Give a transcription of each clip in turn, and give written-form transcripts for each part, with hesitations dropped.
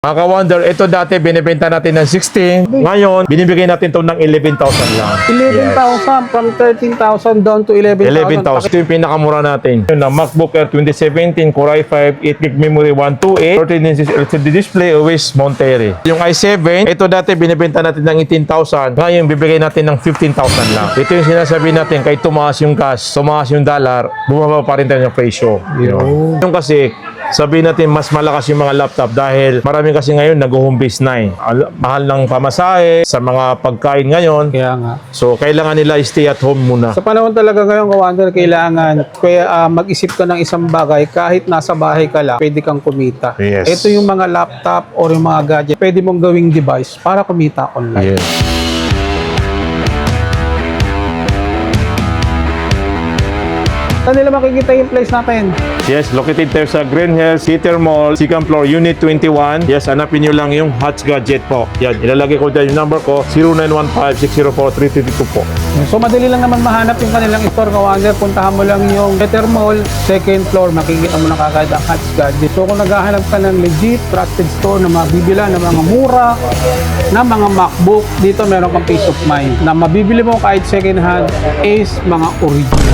Mga ka-wonder, ito dati binibenta natin ng 16. Ngayon, binibigay natin ito ng 11,000 lang. 11,000 from 13,000 down to 11,000. 11,000. Ito yung pinakamura natin. Yung na MacBook Air 2017, Core i5, 8GB memory, 128, 13 inches LCD display, always Monterey. Yung i7, ito dati binibenta natin ng 18,000. Ngayon, bibigay natin ng 15,000 lang. Ito yung sinasabi natin, kahit tumaas yung cash, tumaas yung dollar, bumaba pa rin tayo yung presyo. Yung kasi, sabihin natin mas malakas yung mga laptop dahil marami kasi ngayon nag-home base na eh. Mahal ng pamasahe sa mga pagkain ngayon. Kaya nga. So, kailangan nila stay at home muna. Sa panahon talaga ngayon, ka-wonder, kailangan kaya mag-isip ka ng isang bagay kahit nasa bahay ka lang, pwede kang kumita. Yes. Ito yung mga laptop or yung mga gadget, pwede mong gawing device para kumita online. Yes. Saan nila makikita yung place natin? Yes, located there sa Green Hills, City Mall, second floor, Unit 21. Yes, hanapin nyo lang yung Hutch Gadget po. Yan, ilalagay ko dyan yung number ko, 0915-604-3322 po. So madali lang naman mahanap yung kanilang store, ka-wonder. Puntahan mo lang yung Better Mall, second floor, makikita mo na kagad ang Hutch Gadget. So kung naghahanap ka ng legit, trusted store na mabibila ng mga mura, na mga MacBook, dito meron kang peace of mind. Na mabibili mo kahit second hand is mga original.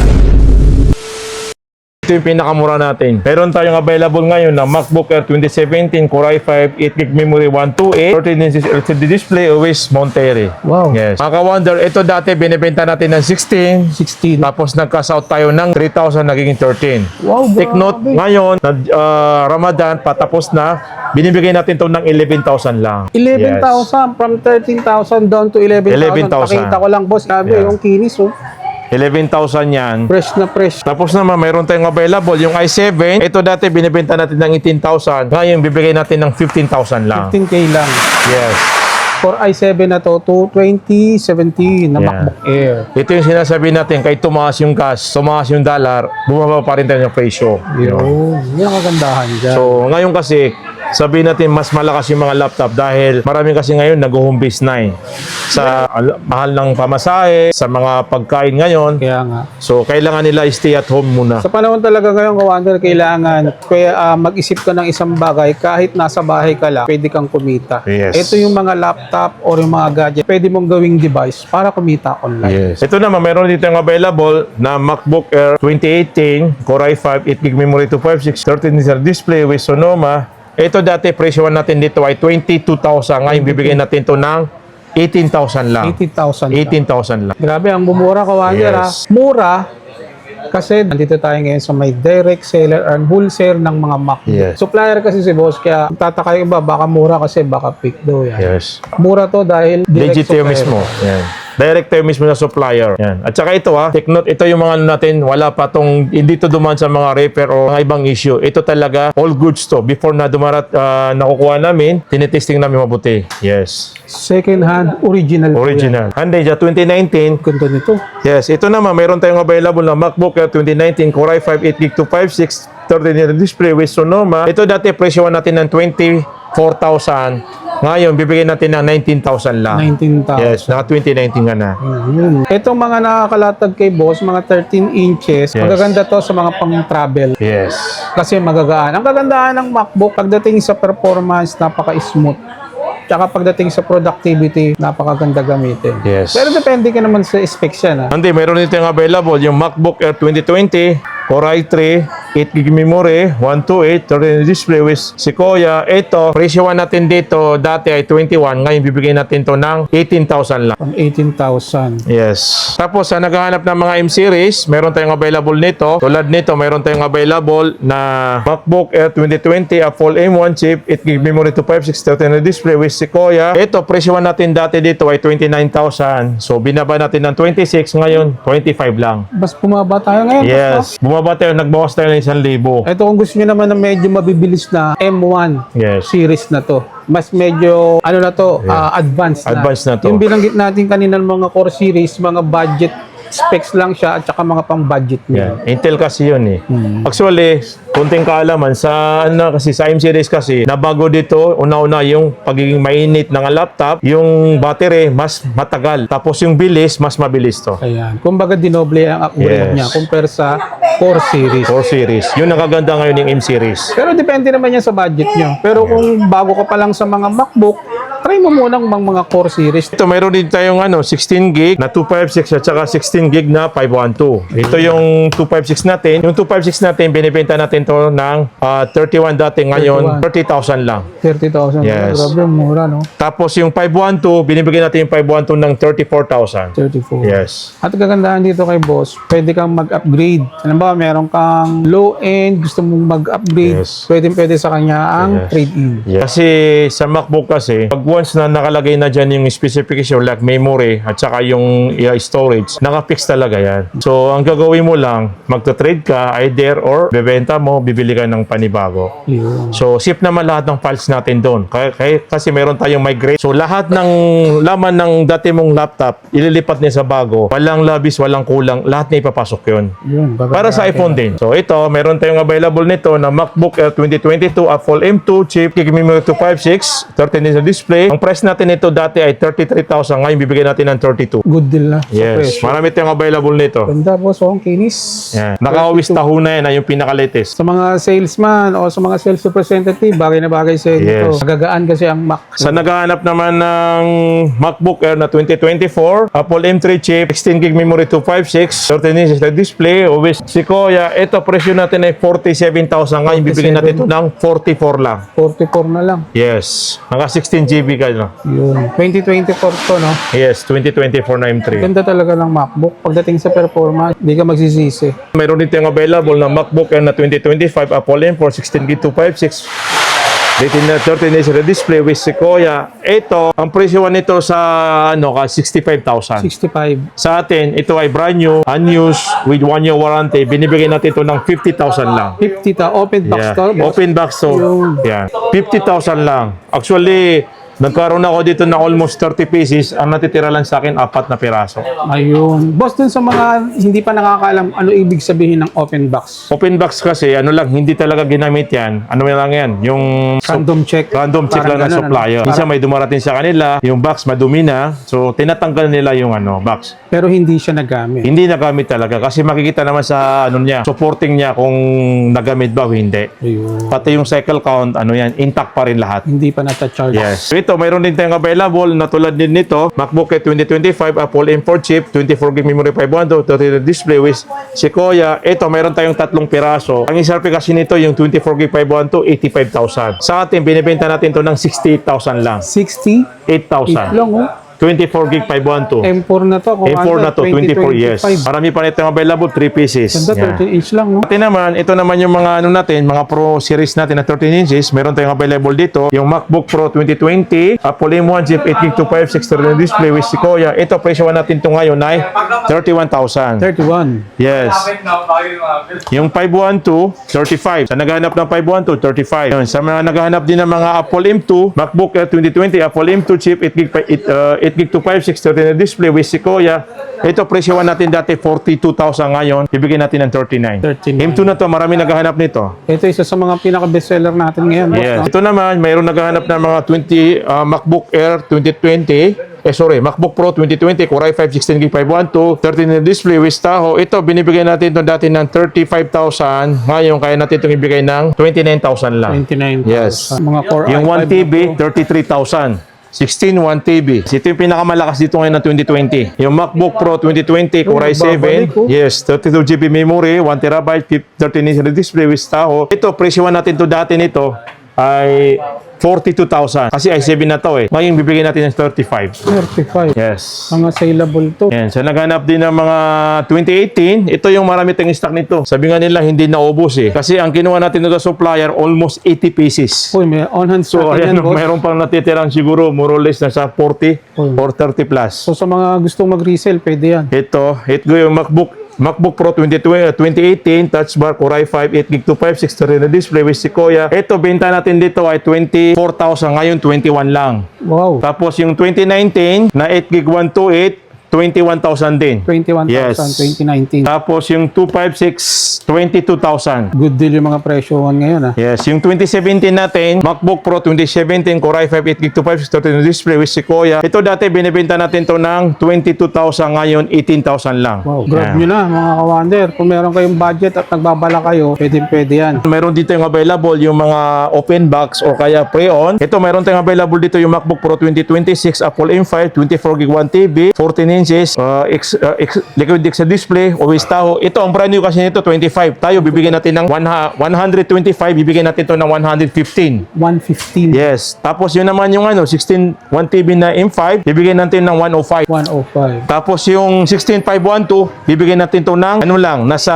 Ito yung pinakamura natin. Meron tayong available ngayon na MacBook Air 2017, Core i5, 8GB memory, 128, 13 inches LCD display, always Monterey. Wow. Yes. Mga ka-wonder, ito dati binibenta natin ng 16. 16. Tapos nag-cash out tayo ng 3,000, naging 13. Wow, Take note, ngayon, Ramadan, patapos na, binibigay natin ito ng 11,000 lang. 11,000 from 13,000 down to 11,000. 11,000. Pakita ko lang, boss. Sabi, Yeah. yung kinis, oh. 11,000 yan. Fresh na fresh. Tapos naman, mayroon tayong available. Yung i7, ito dati binibenta natin ng 18,000. Ngayon, bibigay natin ng 15,000 lang. 15K lang. Yes. For i7 na to, 2017 na Yeah. MacBook Air. Ito yung sinasabi natin, kahit tumaas yung cash, tumaas yung dollar, bumaba pa rin tayo yung presyo. Yun. Yan ang kagandahan dyan. So, ngayon kasi, sabihin natin mas malakas yung mga laptop dahil marami kasi ngayon nag-home base na eh. Sa mahal ng pamasahe, sa mga pagkain ngayon. Kaya nga. So, kailangan nila stay at home muna. Sa panahon talaga ngayon, ka-wonder, kailangan kaya mag-isip ka ng isang bagay kahit nasa bahay ka lang, pwede kang kumita. Yes. Ito yung mga laptop or yung mga gadget, pwede mong gawing device para kumita online. Yes. Ito naman, meron dito yung available na MacBook Air 2018, Core i5, 8GB memory, 256, 13-inch display with Sonoma. Ito dati, presyo natin dito ay 22,000. Ngayon, bibigyan natin ito ng 18,000 lang. 80,000. 18,000 lang. Grabe, ang bumura, ka-wonder. Yes. Mura kasi nandito tayo ngayon sa may direct seller and wholesale ng mga MacBook. Yes. Supplier kasi si boss, kaya tataka yung iba, baka mura kasi baka pick daw yan. Yes. Mura to dahil direct Legit tayo supplier. mismo. Yan. Direct tayo mismo na supplier. Yan. At saka ito take note, ito yung mga ano natin, wala pa tong, hindi to duman sa mga repair o mga ibang issue. Ito talaga, all goods to. Before na nakukuha namin, tinitesting namin mabuti. Yes. Second hand, original. Original. Hyundai 2019. Ganda nito. Yes, ito naman, mayroon tayong available na MacBook Air 2019, Core i5, 8GB 256, 13-inch display with Sonoma. Ito dati, presyo natin ng 24,000. Ngayon, bibigyan natin ng 19,000 lang. 19,000. Yes, naka 2019 nga na. Itong mga nakakalatag kay boss, mga 13 inches, Yes. magaganda to sa mga pang-travel. Yes. Kasi magagaan. Ang kagandahan ng MacBook, pagdating sa performance, napaka-smooth. Tsaka pagdating sa productivity, napakaganda gamitin. Yes. Pero depende ka naman sa specs yan. Hindi, mayroon dito yung available, yung MacBook Air 2020, Core i3, 8GB memory, 128, 13-inch display with Sequoia. Ito, presyo natin dito, dati ay 21, ngayon bibigyan natin to ng 18,000 lang. From 18,000. Yes. Tapos, sa naghahanap ng mga M-Series, meron tayong available nito. Tulad nito, meron tayong available na MacBook Air 2020, a full M1 chip, 8GB memory, 256, 13-inch display with Sequoia. Ito, presyo natin dati dito ay 29,000. So, binaba natin ng 26, ngayon 25 lang. Mas bumaba tayo ngayon. Yes. Bumaba tayo, nagbawas tayo ng 1,000. Ito kung gusto nyo naman na medyo mabibilis na M1 Yes. series na to. Mas medyo, ano na to, advanced na. Advanced na to. Yung binanggit natin kanina ng mga core series, mga budget specs lang siya at saka mga pang-budget niya. Yan. Intel kasi yun eh. Actually, kunting kaalaman sa kasi sa M series kasi nabago dito una-una yung pagiging mainit ng laptop, yung battery mas matagal. Tapos yung bilis mas mabilis to. Ayan. Kumbaga dinoble ang upgrade Yes. niya compare sa Core series. 4 series. Yun ang kaganda ngayon ng M series. Pero depende naman yan sa budget nyo. Pero kung bago ka pa lang sa mga MacBook, try mo munang mga Core series. Ito, mayroon din tayong 16 gig na 256 at saka 16 gig na 512. Ito yung 256 natin. Yung 256 natin, binibenta natin to ng 31 dati. Ngayon, 30,000 lang. 30,000. Yes. Grabe, mura, no? Tapos yung 512, binibigyan natin yung 512 ng 34,000. 34. Yes. At kagandahan dito kay boss, pwede kang mag-upgrade. Alam ba, meron kang low-end, gusto mong mag-upgrade, Yes. pwede sa kanya ang Yes. trade-in. Yeah. Kasi sa MacBook kasi, pag once na nakalagay na dyan yung specification like memory at saka yung storage, nakafix talaga yan. So, ang gagawin mo lang, magta-trade ka either or bebenta mo, bibili ka ng panibago. Yun. So, ship naman lahat ng files natin doon. Kasi meron tayong migrate. So, lahat ng laman ng dati mong laptop, ililipat niya sa bago. Walang labis, walang kulang. Lahat niya ipapasok yun. Yun. Para sa iPhone din. So ito, meron tayong available nito na MacBook Air 2022 Apple M2 chip, gig memory 256, 13-inch display. Ang price natin nito dati ay 33,000. Ngayon bibigyan natin ng 32. Good deal na. sa Yes, presyo. marami tayong available nito. Ganda boss, ang kinis. Yan. Naka-always taho na yan, yung pinaka-latest. Sa mga salesman o sa mga sales representative, bagay na bagay sa inyo. Yes. Nagagaan kasi ang Mac. Sa naghahanap naman ng MacBook Air na 2024, Apple M3 chip, 16 gig memory 256, 13-inch display, always Sequoia, ito presyo natin ay 47,000. Ngayon bibigyan natin ito ng 44 lang. 44 na lang. Yes. Naka 16 GB ka na. Yun. 2024 to, no? Yes, 2024 na M3. Ganda talaga ng MacBook. Pagdating sa performance, hindi ka magsisisi. Mayroon din tayong available na MacBook Air na 2025 Apple M4 16 gig 256. 13-inch display with Sequoia. Ito, ang presyo nito sa 65,000. 65. Sa atin, ito ay brand new, unused, with 1 year warranty. Binibigyan natin ito ng 50,000 lang. 50 ta. Open box Yeah. to. boss. Open box to. Yung- Yeah. 50,000 lang. Actually, nagkaroon ako dito ng almost 30 pieces. Ang natitira lang sa akin, 4 na piraso. Ayun. Boss, dun sa mga hindi pa nakakaalam ano ibig sabihin ng open box. Open box kasi, hindi talaga ginamit yan. Ano lang yan? Yung Random check. random check Parang lang ng ganun, supplier. ano? Minsan may dumarating sa kanila, yung box madumi na. So, tinatanggal nila yung box. Pero hindi siya nagamit. Hindi nagamit talaga kasi makikita naman sa niya, supporting niya kung nagamit ba o hindi. Ayun. Pati yung cycle count, intact pa rin lahat. Hindi pa nata-charge. Yes. So ito, mayroon din tayong available na tulad din nito, MacBook Air 2025 Apple M4 chip, 24 gig memory 512, 30 display with Sequoia. Ito, mayroon tayong 3 piraso. Ang SRP kasi nito, yung 24 gig 512, 85,000. Sa atin, binibenta natin to ng 68,000 lang. 60? 8,000. lang, oh. 24 gig 512. M4 na to. M4 na to, 24 yes. 2025. Marami pa nito available, 3 pieces. Ganda, Yeah. 13 inch lang, no? Pati naman, ito naman yung mga natin, mga Pro series natin na 13 inches. Meron tayong available dito. Yung MacBook Pro 2020, Apple M1 chip, 8 gig 256 13 display with Sequoia. Ito, presyo natin ito ngayon ay 31,000. 31. Yes. Yung 512, 35. Sa naghahanap ng 512, 35. Yun. Sa mga naghahanap din ng mga Apple M2, MacBook Air 2020, Apple M2 chip, 8 gig 256 13 display with Sequoia. Ito, presyoan natin dati 42,000 ngayon. Bibigyan natin ng 39. 39. M2 na to, marami naghahanap nito. Ito isa sa mga pinaka-bestseller natin ngayon. boss, Yes. no? Ito naman, mayroon naghahanap ng mga MacBook Air 2020. MacBook Pro 2020, Core i5 16 gig 512, 13 display with Tahoe. Ito, binibigay natin ito dati ng 35,000. Ngayon, kaya natin itong ibigay ng 29,000 lang. 29. Yes. Mga Core Yung i5 1 TB, na to. 33,000. 16 1 TB. Ito yung pinakamalakas dito ngayon ng 2020. Yung MacBook Pro 2020 Core i7, babalik, oh. yes, 32 GB memory, 1 TB, 13-inch display with Tahoe. Ito, presyoan natin to dati nito ay 42,000. Kasi i7 na to eh. Ngayon, bibigyan natin ng 35. 35. Yes. Mga saleable to. Yan. So, naghanap din ng mga 2018. Ito yung marami tayong stock nito. Sabi nga nila, hindi naubos eh. Kasi ang kinuha natin nito sa supplier, almost 80 pieces. Uy, may on-hand So, stock ayan, yan, boss. mayroon pang natitirang siguro, more or less, nasa 40 or 30 plus. So, sa mga gustong mag-resell, pwede yan. Ito yung MacBook Pro 2018, touch bar, Core i5, 8 gig 256, 13 display with Sequoia. Ito, benta natin dito ay 24,000, ngayon 21 lang. Wow. Tapos yung 2019 na 8 gig 128, 21,000 din. 21,000, Yes. 2019. Tapos yung 256, 22,000. Good deal yung mga presyohan ngayon ah. Yes, yung 2017 natin, MacBook Pro 2017, Core i5, 8GB to 532 display with Sequoia. Ito dati, binibenta natin to ng 22,000, ngayon 18,000 lang. Wow, grab Yan. nyo na mga ka-Wonder. Kung meron kayong budget at nagbabala kayo, pwede yan. Meron dito yung available yung mga open box o kaya pre-on. Ito meron tayong available dito yung MacBook Pro 2026, Apple M5, 24GB 1TB, 14 inches, liquid disk display, always Tahoe. Ito ang brand new kasi nito 25. Tayo bibigyan natin ng 125, bibigyan natin to ng 115. 115, Yes. Tapos yun naman yung 16 1TB na M5, bibigyan natin ng 105. 105. Tapos yung 16512, bibigyan natin to ng nasa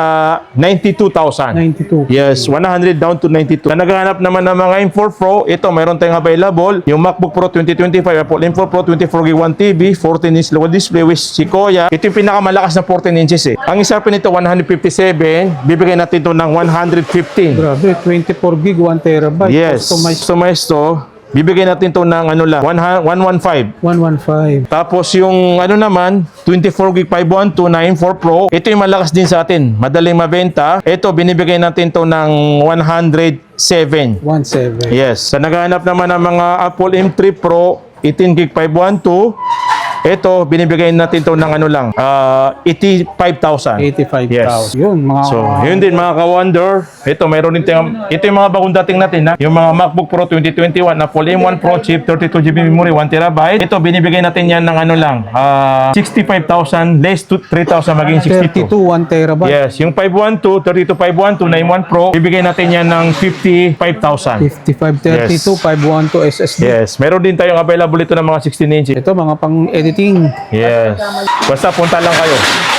92,000. 92. Yes, 100 down to 92. Sa naghahanap naman ng mga M4 Pro, ito meron tayong available. Yung MacBook Pro 2025, Apple M4 Pro 24GB 1TB, 14-inch liquid display with Sequoia. Ito yung pinakamalakas na 14 inches eh. Ang isa pa nito 157, bibigyan natin to ng 115. Grabe, 24 gig, 1 terabyte. Yes. Customized to. Bibigyan natin to ng 115. 115. Tapos yung naman, 24GB 512 na M4 Pro, ito yung malakas din sa atin. Madaling mabenta. Ito, binibigay natin to ng 107. 17. Yes. Sa naghahanap naman ng mga Apple M3 Pro, 18GB 512, ito, binibigay natin to ng 85,000. 85,000. Yes. Yun, mga So, yun din mga ka-Wonder. Ito, meron din tayong, ito yung mga bagong dating natin ha. Yung mga MacBook Pro 2021 na Apple M1 Pro chip, 32GB memory, 1TB. Ito, binibigay natin yan ng 65,000 less to 3,000 maging 32, 62. 1 terabyte. Yes, yung 512, 32512 na M1 Pro, bibigay natin yan ng 55,000. 5532, Yes. 512 SSD. Yes, meron din tayong available ito ng mga 16 inches. Ito, mga pang-editing. Yes. Basta punta lang kayo.